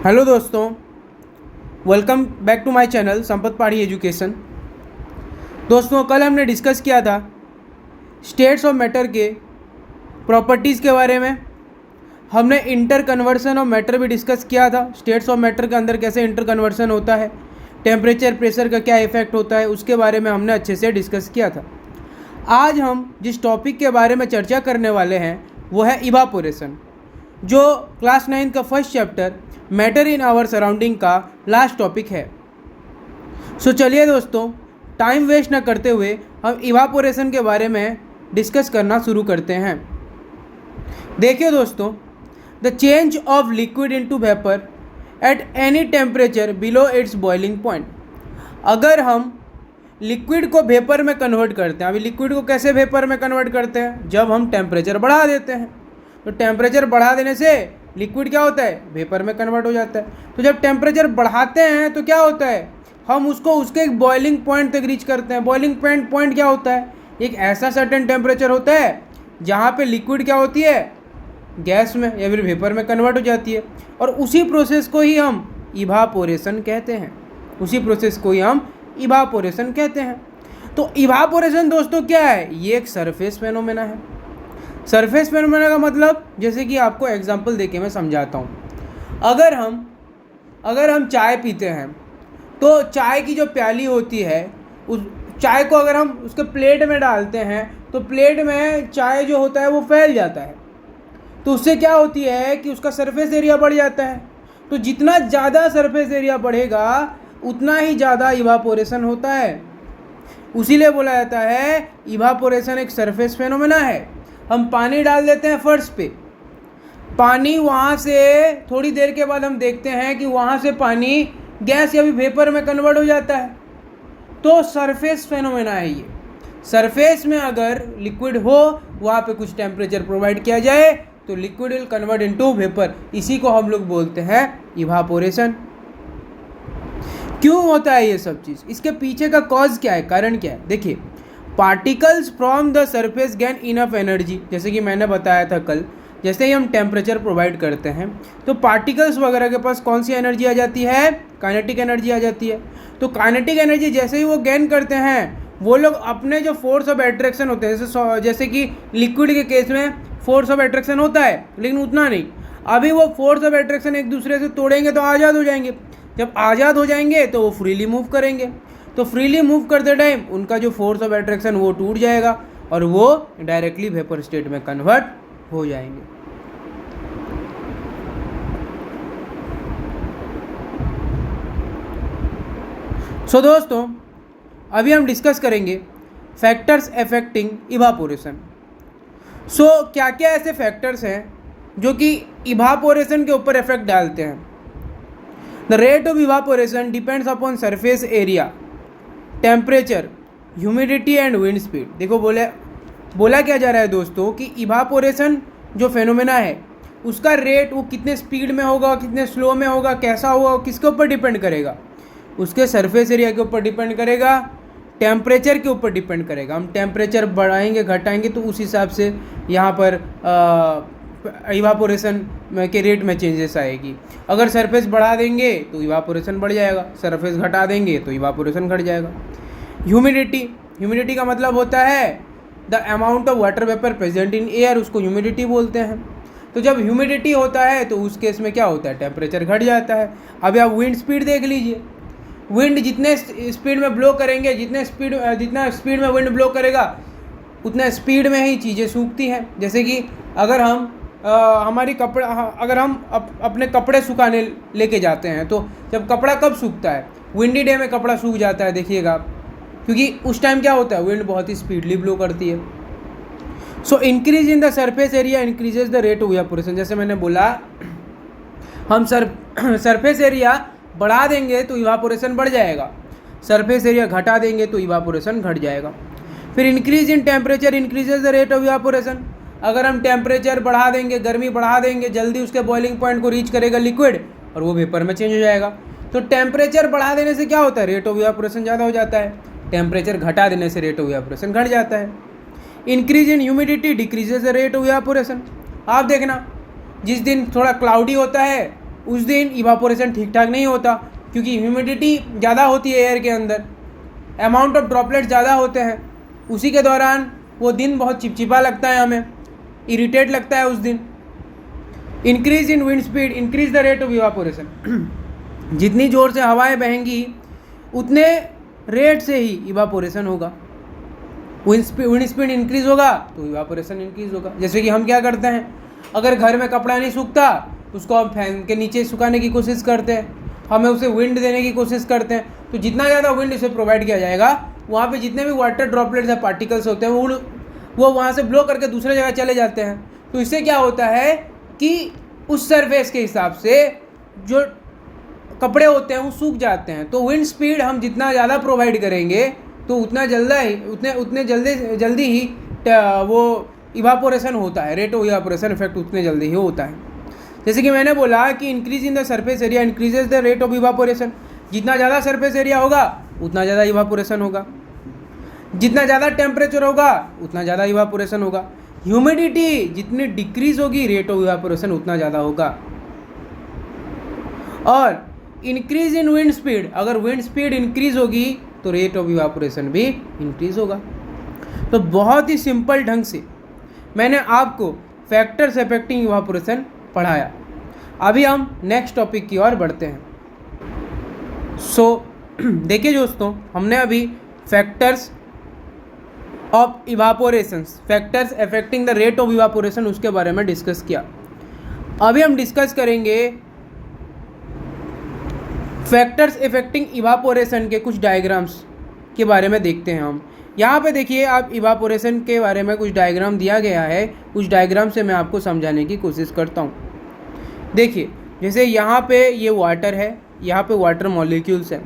Hello दोस्तों, welcome back to my channel Sampat Pahadi education. दोस्तों, कल हमने डिस्कस किया था स्टेट्स ऑफ मैटर के प्रॉपर्टीज़ के बारे में। हमने इंटर कन्वर्सन ऑफ मैटर भी डिस्कस किया था। स्टेट्स ऑफ मैटर के अंदर कैसे इंटर कन्वर्सन होता है, टेम्परेचर प्रेशर का क्या इफेक्ट होता है, उसके बारे में हमने अच्छे से डिस्कस किया था। आज हम जिस टॉपिक के बारे में चर्चा करने वाले हैं वो है इवापोरेशन, जो क्लास 9 का first chapter matter in our surrounding का लास्ट टॉपिक है। सो चलिए दोस्तों, टाइम वेस्ट न करते हुए हम इवापोरेशन के बारे में डिस्कस करना शुरू करते हैं। देखिए दोस्तों, the change of liquid into vapour at any temperature below it's boiling point. अगर हम लिक्विड को वेपर में कन्वर्ट करते हैं, अभी लिक्विड को कैसे वेपर में कन्वर्ट करते हैं, जब हम टेम्परेचर बढ़ा देते हैं। तो टेम्परेचर बढ़ा देने से लिक्विड क्या होता है, वेपर में कन्वर्ट हो जाता है। तो जब टेम्परेचर बढ़ाते हैं तो क्या होता है, हम उसको उसके एक बॉइलिंग पॉइंट तक रीच करते हैं। बॉइलिंग पॉइंट क्या होता है, एक ऐसा सर्टेन टेम्परेचर होता है जहाँ पे लिक्विड क्या होती है, गैस में या फिर वेपर में कन्वर्ट हो जाती है। और उसी प्रोसेस को ही हम इवापोरेशन कहते हैं। उसी प्रोसेस को ही हम इवापोरेशन कहते हैं। तो इवापोरेशन दोस्तों क्या है, ये एक सरफेस फेनोमेना है। सरफेस फेनोमेना का मतलब, जैसे कि आपको एग्जांपल देके मैं समझाता हूँ। अगर हम चाय पीते हैं तो चाय की जो प्याली होती है, उस चाय को अगर हम उसके प्लेट में डालते हैं तो प्लेट में चाय जो होता है वो फैल जाता है। तो उससे क्या होती है कि उसका सरफेस एरिया बढ़ जाता है। तो जितना ज़्यादा सरफेस एरिया बढ़ेगा उतना ही ज़्यादा इवापोरेशन होता है। उसीलिए बोला जाता है इवापोरेशन एक सरफेस फेनोमेना है। हम पानी डाल देते हैं फर्श पे, पानी वहाँ से थोड़ी देर के बाद हम देखते हैं कि वहाँ से पानी गैस या भी वेपर में कन्वर्ट हो जाता है। तो सरफेस फेनोमेना है ये। सरफेस में अगर लिक्विड हो, वहाँ पे कुछ टेम्परेचर प्रोवाइड किया जाए तो liquid will convert into vapour. इसी को हम लोग बोलते हैं इवापोरेशन। क्यों होता है ये सब चीज़, इसके पीछे का कॉज क्या है, कारण क्या है। देखिए, particles from the surface gain enough energy. जैसे कि मैंने बताया था कल, जैसे ही हम टेम्परेचर प्रोवाइड करते हैं तो पार्टिकल्स वगैरह के पास कौन सी एनर्जी आ जाती है, काइनेटिक एनर्जी आ जाती है। तो काइनेटिक एनर्जी जैसे ही वो गेन करते हैं, वो लोग अपने जो फोर्स ऑफ एट्रैक्शन होते हैं, जैसे कि लिक्विड के केस में फोर्स ऑफ एट्रैक्शन होता है लेकिन उतना नहीं। अभी वो फोर्स ऑफ एट्रैक्शन एक दूसरे से तोड़ेंगे तो आज़ाद हो जाएंगे। जब आज़ाद हो जाएंगे तो वो फ्रीली मूव करेंगे। तो फ्रीली मूव करते टाइम उनका जो फोर्स ऑफ एट्रैक्शन वो टूट जाएगा और वो डायरेक्टली वेपर स्टेट में कन्वर्ट हो जाएंगे। सो दोस्तों, अभी हम डिस्कस करेंगे फैक्टर्स अफेक्टिंग इवापोरेशन। सो क्या क्या ऐसे फैक्टर्स हैं जो कि इवापोरेशन के ऊपर इफेक्ट डालते हैं। The rate of evaporation depends upon surface area, temperature, humidity and wind speed. देखो बोला क्या जा रहा है दोस्तों कि इवापोरेशन जो फेनोमेना है उसका रेट वो कितने स्पीड में होगा, कितने स्लो में होगा, कैसा होगा, किसके ऊपर डिपेंड करेगा, उसके सरफेस एरिया के ऊपर डिपेंड करेगा, टेम्परेचर के ऊपर डिपेंड करेगा। हम टेम्परेचर बढ़ाएंगे घटाएंगे तो उस हिसाब से यहाँ पर इवापोरेशन के रेट में चेंजेस आएगी। अगर सरफेस बढ़ा देंगे तो इवापोरेशन बढ़ जाएगा, सरफेस घटा देंगे तो इवापोरेशन घट जाएगा। ह्यूमिडिटी का मतलब होता है the amount of water vapour present in air, उसको ह्यूमिडिटी बोलते हैं। तो जब ह्यूमिडिटी होता है तो उस केस में क्या होता है, टेम्परेचर घट जाता है। अभी आप विंड स्पीड देख लीजिए, विंड जितने स्पीड में ब्लो करेंगे, जितना स्पीड में विंड ब्लो करेगा उतना स्पीड में ही चीज़ें सूखती हैं। जैसे कि अगर हम अपने कपड़े सुखाने लेके जाते हैं तो जब कपड़ा कब सूखता है, विंडी डे में कपड़ा सूख जाता है, देखिएगा, क्योंकि उस टाइम क्या होता है, विंड बहुत ही स्पीडली ब्लो करती है। So increase in the surface area increases the rate of evaporation. जैसे मैंने बोला, हम सरफेस एरिया बढ़ा देंगे तो इवापोरेशन बढ़ जाएगा, सरफेस एरिया घटा देंगे तो इवापोरेशन घट जाएगा। फिर increase in temperature increases the rate of evaporation. अगर हम टेम्परेचर बढ़ा देंगे, गर्मी बढ़ा देंगे, जल्दी उसके बॉइलिंग पॉइंट को रीच करेगा लिक्विड और वो वेपर में चेंज हो जाएगा। तो टेम्परेचर बढ़ा देने से क्या होता है, रेट ऑफ इवापोरेशन ज़्यादा हो जाता है। टेम्परेचर घटा देने से रेट ऑफ इवापोरेशन घट जाता है। Increase in humidity decreases the rate of evaporation. आप देखना, जिस दिन थोड़ा क्लाउडी होता है उस दिन इवापोरेशन ठीक ठाक नहीं होता, क्योंकि ह्यूमिडिटी ज़्यादा होती है एयर के अंदर, अमाउंट ऑफ ड्रॉपलेट्स ज़्यादा होते हैं। उसी के दौरान वो दिन बहुत चिपचिपा लगता है, हमें इरिटेट लगता है उस दिन। Increase in wind speed increase the rate of evaporation. जितनी ज़ोर से हवाएं बहेंगी उतने रेट से ही इवापोरेशन होगा। विंड स्पीड इंक्रीज होगा तो इवापोरेशन इंक्रीज होगा। जैसे कि हम क्या करते हैं, अगर घर में कपड़ा नहीं सूखता उसको हम फैन के नीचे सुखाने की कोशिश करते हैं, हमें उसे विंड देने की कोशिश करते हैं। तो जितना ज़्यादा विंड उसे प्रोवाइड किया जाएगा, वहाँ पे जितने भी वाटर ड्रॉपलेट्स या पार्टिकल्स होते हैं वो वहाँ से ब्लो करके दूसरे जगह चले जाते हैं। तो इससे क्या होता है कि उस सरफेस के हिसाब से जो कपड़े होते हैं वो सूख जाते हैं। तो विंड स्पीड हम जितना ज़्यादा प्रोवाइड करेंगे तो उतने जल्दी ही वो इवापोरेशन होता है, रेट ऑफ इवापोरेशन इफेक्ट उतने जल्दी ही होता है। जैसे कि मैंने बोला कि increase in the surface area increases the rate of evaporation. जितना ज़्यादा सरफेस एरिया होगा उतना ज़्यादा इवापोरेशन होगा, जितना ज़्यादा टेम्परेचर होगा उतना ज़्यादा इवापोरेशन होगा। ह्यूमिडिटी जितनी डिक्रीज होगी रेट ऑफ इवापोरेशन उतना ज़्यादा होगा। और इंक्रीज इन विंड स्पीड, अगर विंड स्पीड इंक्रीज होगी तो रेट ऑफ इवापोरेशन भी इंक्रीज होगा। तो बहुत ही सिंपल ढंग से मैंने आपको फैक्टर्स अफेक्टिंग इवापोरेशन पढ़ाया। अभी हम नेक्स्ट टॉपिक की ओर बढ़ते हैं। देखिए दोस्तों, हमने अभी factors of evaporation, factors affecting the rate of evaporation, उसके बारे में डिस्कस किया। अभी हम डिस्कस करेंगे फैक्टर्स इफेक्टिंग इवापोरेशन के कुछ डायग्राम्स के बारे में देखते हैं हम। यहाँ पे देखिए आप, इवापोरेशन के बारे में कुछ डायग्राम दिया गया है, कुछ डायग्राम से मैं आपको समझाने की कोशिश करता हूँ। देखिए जैसे यहाँ पे ये वाटर है, यहाँ पे वाटर मॉलिक्यूल्स हैं।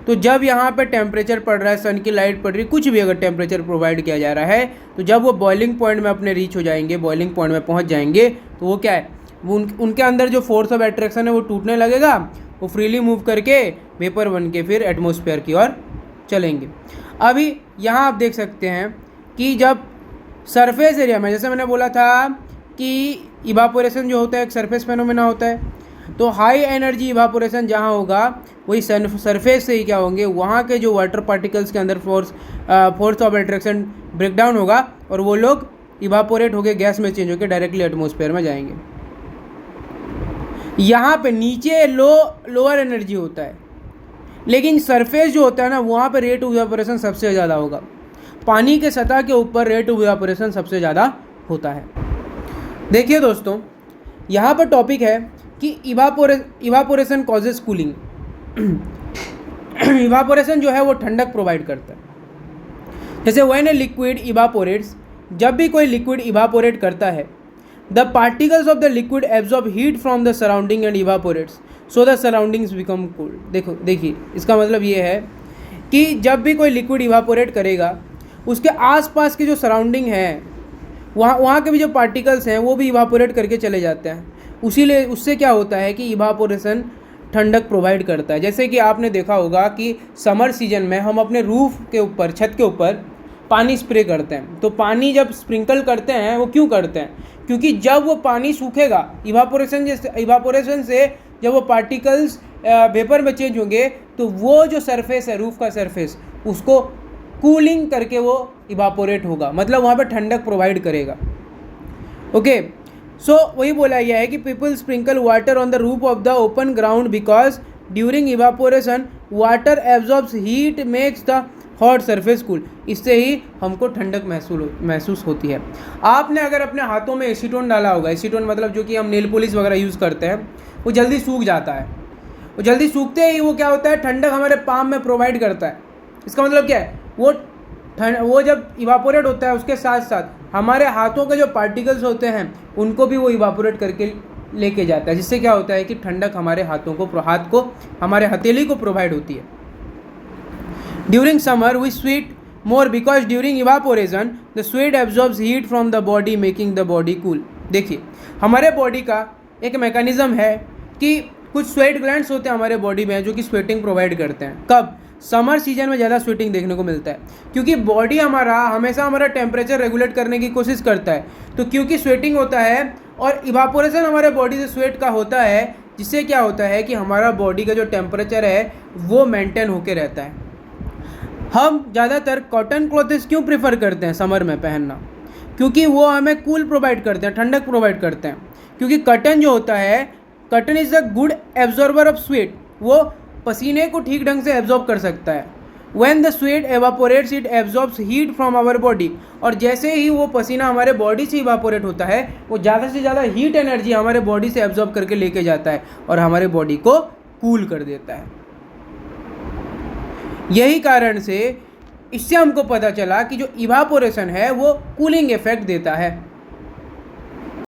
तो जब यहाँ पे टेम्परेचर पड़ रहा है, सन की लाइट पड़ रही है, कुछ भी अगर टेम्परेचर प्रोवाइड किया जा रहा है, तो जब वो बॉइलिंग पॉइंट में अपने रीच हो जाएंगे, बॉइलिंग पॉइंट में पहुँच जाएंगे, तो वो क्या है, वो उनके अंदर जो फोर्स ऑफ एट्रैक्शन है वो टूटने लगेगा, वो फ्रीली मूव करके वेपर बन के फिर एटमॉस्फेयर की ओर चलेंगे। अभी यहाँ आप देख सकते हैं कि जब सरफेस एरिया में, जैसे मैंने बोला था कि इवापोरेशन जो होता है एक सरफेस फेनोमेना होता है, तो हाई एनर्जी इवापोरेशन जहाँ होगा वही सरफेस से ही क्या होंगे, वहाँ के जो वाटर पार्टिकल्स के अंदर फोर्स ऑफ एट्रैक्शन ब्रेकडाउन होगा और वो लोग इवापोरेट होकर गैस में चेंज होकर डायरेक्टली एटमॉस्फेयर में जाएंगे। यहाँ पे नीचे लोअर एनर्जी होता है, लेकिन सरफेस जो होता है ना, वहाँ पे रेट ऑफ इवापोरेशन सबसे ज़्यादा होगा। पानी के सतह के ऊपर रेट ऑफ इवापोरेशन सबसे ज़्यादा होता है। देखिए दोस्तों, यहाँ पर टॉपिक है कि इवापोरेशन कॉजेज कूलिंग। इवापोरेशन जो है वो ठंडक प्रोवाइड करता है। जैसे व्हेन ए लिक्विड इवापोरेट्स, जब भी कोई लिक्विड इवापोरेट करता है, the particles of the liquid absorb heat from the surrounding and evaporates so the surroundings become cooled. देखिए इसका मतलब ये है कि जब भी कोई लिक्विड इवापोरेट करेगा, उसके आसपास की जो सराउंडिंग है, वहाँ के भी जो पार्टिकल्स हैं वो भी इवापोरेट करके चले जाते हैं। उससे क्या होता है कि इवापोरेशन ठंडक प्रोवाइड करता है। जैसे कि आपने देखा होगा कि समर सीजन में हम अपने रूफ के ऊपर, छत के ऊपर पानी स्प्रे करते हैं। तो पानी जब स्प्रिंकल करते हैं वो क्यों करते हैं? क्योंकि जब वो पानी सूखेगा, इवापोरेशन से जब वो पार्टिकल्स वेपर में चेंज होंगे, तो वो जो सरफेस है, रूफ का सरफेस, उसको कूलिंग करके वो इवापोरेट होगा, मतलब वहाँ पे ठंडक प्रोवाइड करेगा। ओके, सो वही बोला गया है कि people sprinkle water on the roof of the open ground because during evaporation water absorbs heat makes the hot surface cool. इससे ही हमको ठंडक महसूस होती है। आपने अगर अपने हाथों में एसीटोन डाला होगा, एसीटोन मतलब जो कि हम नेल पॉलिश वगैरह यूज़ करते हैं, वो जल्दी सूख जाता है। वो जल्दी सूखते ही वो क्या होता है, ठंडक हमारे पाम में प्रोवाइड करता है। इसका मतलब क्या है, वो जब इवापोरेट होता है उसके साथ साथ हमारे हाथों के जो पार्टिकल्स होते हैं उनको भी वो इवापोरेट करके लेके जाता है, जिससे क्या होता है कि ठंडक हमारे हमारे हथेली को प्रोवाइड होती है। During summer we sweat more because during evaporation the sweat absorbs heat from the body making the body cool. देखिए हमारे बॉडी का एक मैकेनिज्म है कि कुछ स्वेट ग्लैंड्स होते हैं हमारे बॉडी में जो कि स्वेटिंग प्रोवाइड करते हैं। कब? समर सीजन में ज़्यादा स्वेटिंग देखने को मिलता है, क्योंकि बॉडी हमेशा हमारा टेम्परेचर रेगुलेट करने की कोशिश करता है। तो क्योंकि स्वेटिंग होता है और इवापोरेशन हमारे बॉडी से स्वेट का होता है, जिससे क्या होता है कि हमारा बॉडी का जो टेम्परेचर है वो मेंटेन होके रहता है। हम ज़्यादातर कॉटन क्लॉथ्स क्यों प्रेफर करते हैं समर में पहनना? क्योंकि वो हमें कूल प्रोवाइड करते हैं, ठंडक प्रोवाइड करते हैं। क्योंकि कॉटन जो होता है, cotton is a good absorber of sweat, वो पसीने को ठीक ढंग से एब्जॉर्ब कर सकता है। When the sweat evaporates, it absorbs heat from our body, और जैसे ही वो पसीना हमारे बॉडी से इवापोरेट होता है, वो ज़्यादा से ज़्यादा हीट एनर्जी हमारे बॉडी से एब्जॉर्ब करके लेके जाता है और हमारे बॉडी को कूल कर देता है। यही कारण से इससे हमको पता चला कि जो इवापोरेशन है वो कूलिंग इफेक्ट देता है।